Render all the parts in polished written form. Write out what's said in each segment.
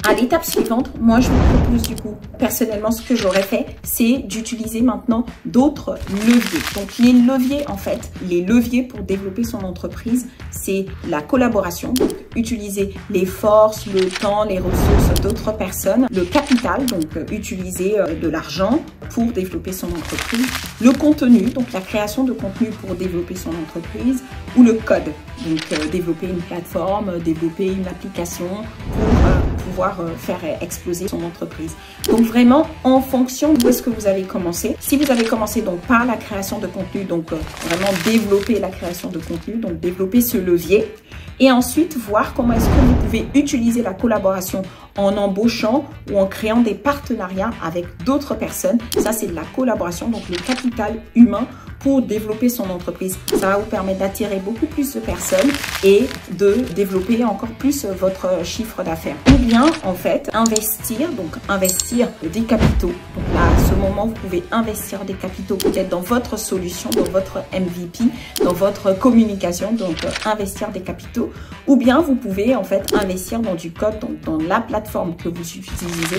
À l'étape suivante, moi je vous propose du coup, personnellement ce que j'aurais fait, c'est d'utiliser maintenant d'autres leviers. Donc les leviers en fait, les leviers pour développer son entreprise, c'est la collaboration, donc utiliser les forces, le temps, les ressources d'autres personnes, le capital, donc utiliser de l'argent pour développer son entreprise, le contenu, donc la création de contenu pour développer son entreprise, ou le code, donc développer une plateforme, développer une application pour pouvoir faire exploser son entreprise. Donc vraiment en fonction d'où est-ce que vous avez commencé. Si vous avez commencé donc par la création de contenu, donc vraiment développer la création de contenu, donc développer ce levier, et ensuite voir comment est-ce que vous pouvez utiliser la collaboration en embauchant ou en créant des partenariats avec d'autres personnes. Ça, c'est de la collaboration, donc le capital humain pour développer son entreprise. Ça va vous permettre d'attirer beaucoup plus de personnes et de développer encore plus votre chiffre d'affaires. Ou bien, en fait, investir, donc investir des capitaux. Donc là, à ce moment, vous pouvez investir des capitaux peut-être dans votre solution, dans votre MVP, dans votre communication, donc investir des capitaux. Ou bien, vous pouvez en fait investir dans du code, donc dans la plateforme que vous utilisez.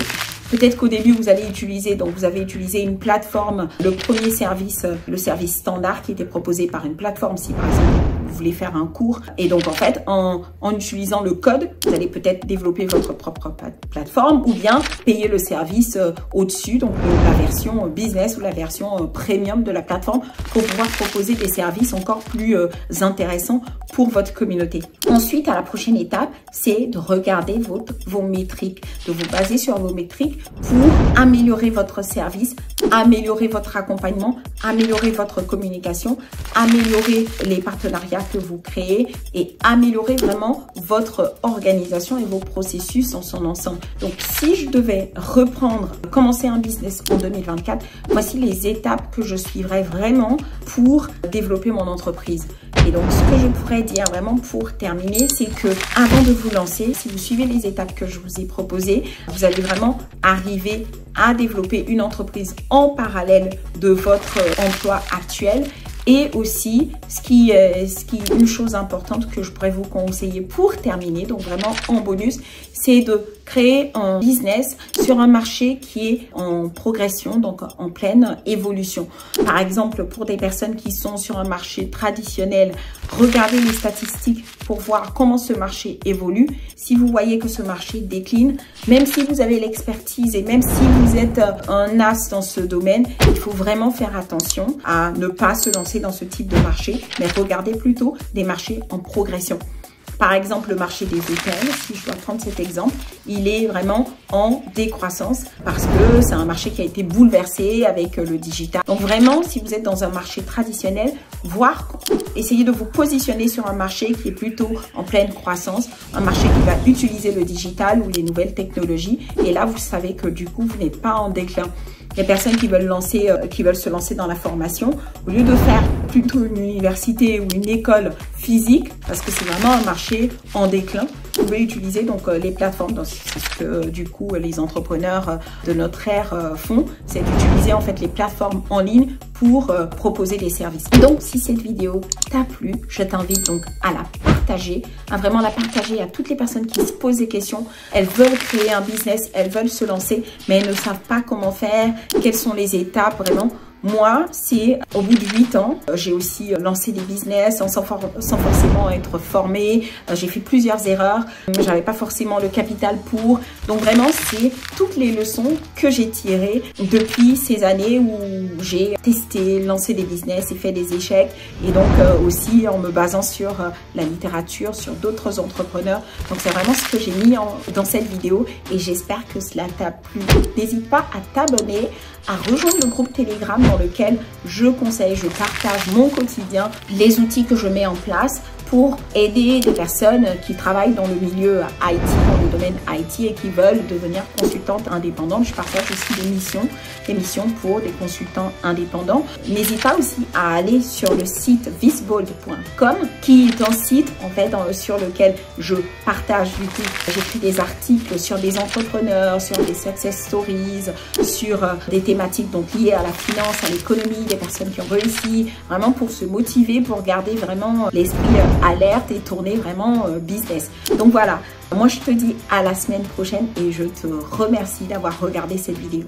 Peut-être qu'au début, vous allez utiliser, donc vous avez utilisé une plateforme, le premier service, le service standard qui était proposé par une plateforme, si par exemple vous voulez faire un cours. Et donc en fait, en utilisant le code, vous allez peut-être développer votre propre plateforme ou bien payer le service au-dessus, donc la version business ou la version premium de la plateforme pour pouvoir proposer des services encore plus intéressants pour votre communauté. Ensuite, à la prochaine étape, c'est de regarder vos métriques, de vous baser sur vos métriques pour améliorer votre service, améliorer votre accompagnement, améliorer votre communication, améliorer les partenariats que vous créez et améliorer vraiment votre organisation et vos processus en son ensemble. Donc, si je devais commencer un business en 2024, voici les étapes que je suivrais vraiment pour développer mon entreprise. Et donc, ce que je pourrais dire vraiment pour terminer, c'est que avant de vous lancer, si vous suivez les étapes que je vous ai proposées, vous allez vraiment arriver à développer une entreprise en parallèle de votre emploi actuel. Et aussi, une chose importante que je pourrais vous conseiller pour terminer, donc vraiment en bonus, c'est de créer un business sur un marché qui est en progression, donc en pleine évolution. Par exemple, pour des personnes qui sont sur un marché traditionnel, regardez les statistiques pour voir comment ce marché évolue. Si vous voyez que ce marché décline, même si vous avez l'expertise et même si vous êtes un as dans ce domaine, il faut vraiment faire attention à ne pas se lancer dans ce type de marché, mais regardez plutôt des marchés en progression. Par exemple, le marché des hôtels, si je dois prendre cet exemple, il est vraiment en décroissance parce que c'est un marché qui a été bouleversé avec le digital. Donc vraiment, si vous êtes dans un marché traditionnel, essayez de vous positionner sur un marché qui est plutôt en pleine croissance, un marché qui va utiliser le digital ou les nouvelles technologies. Et là, vous savez que du coup, vous n'êtes pas en déclin. Les personnes qui veulent se lancer dans la formation, au lieu de faire plutôt une université ou une école physique, parce que c'est vraiment un marché en déclin, vous pouvez utiliser donc les plateformes. C'est ce que du coup les entrepreneurs de notre ère font, c'est d'utiliser en fait les plateformes en ligne pour proposer des services. Donc si cette vidéo t'a plu, je t'invite donc à la partager, à vraiment la partager à toutes les personnes qui se posent des questions. Elles veulent créer un business, elles veulent se lancer, mais elles ne savent pas comment faire, quelles sont les étapes vraiment. Moi, c'est au bout de 8 ans, j'ai aussi lancé des business sans forcément être formée. J'ai fait plusieurs erreurs, mais j'avais pas forcément le capital pour. Donc vraiment, c'est toutes les leçons que j'ai tirées depuis ces années où j'ai testé, lancé des business et fait des échecs. Et donc aussi en me basant sur la littérature, sur d'autres entrepreneurs. Donc c'est vraiment ce que j'ai mis dans cette vidéo et j'espère que cela t'a plu. N'hésite pas à t'abonner, à rejoindre le groupe Telegram dans lequel je partage mon quotidien, les outils que je mets en place pour aider des personnes qui travaillent dans le milieu IT, dans le domaine IT et qui veulent devenir consultantes indépendantes. Je partage aussi des missions pour des consultants indépendants. N'hésite pas aussi à aller sur le site visbold.com qui est un site en fait sur lequel je partage du coup, j'écris des articles sur des entrepreneurs, sur des success stories, sur des thématiques donc liées à la finance, à l'économie, des personnes qui ont réussi, vraiment pour se motiver, pour garder vraiment l'esprit alerte et tourner vraiment business. Donc voilà, moi je te dis à la semaine prochaine et je te remercie d'avoir regardé cette vidéo.